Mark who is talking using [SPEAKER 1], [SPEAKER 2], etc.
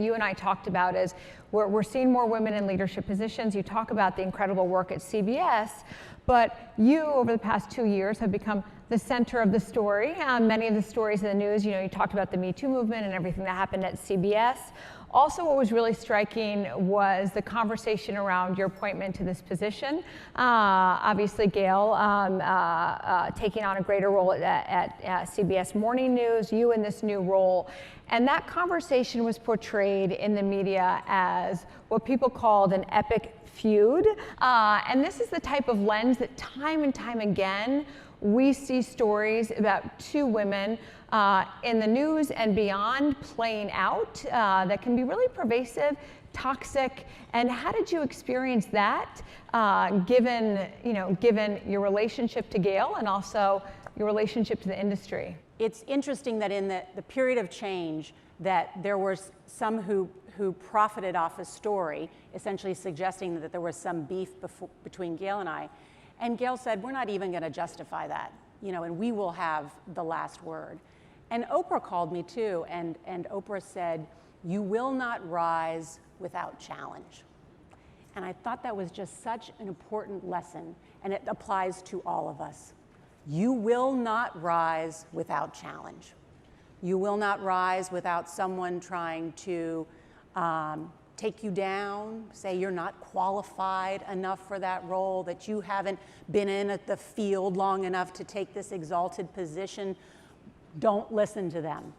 [SPEAKER 1] You and I talked about is we're seeing more women in leadership positions. You talk about the incredible work at CBS, but you, over the past 2 years, have become the center of the story. Many of the stories in the news, you talked about the Me Too movement and everything that happened at CBS. Also, what was really striking was the conversation around your appointment to this position. Obviously, Gayle taking on a greater role at CBS Morning News, you in this new role. And that conversation was portrayed in the media as what people called an epic feud. And this is the type of lens that time and time again, we see stories about two women in the news and beyond playing out that can be really pervasive, toxic. And how did you experience that, given your relationship to Gayle and also your relationship to the industry?
[SPEAKER 2] It's interesting that in the period of change that there were some who profited off a story, essentially suggesting that there was some beef between Gayle and I. And Gayle said, we're not even going to justify that, and we will have the last word. And Oprah called me too, and Oprah said, you will not rise without challenge. And I thought that was just such an important lesson, and it applies to all of us. You will not rise without challenge. You will not rise without someone trying to take you down, say you're not qualified enough for that role, that you haven't been in at the field long enough to take this exalted position. Don't listen to them.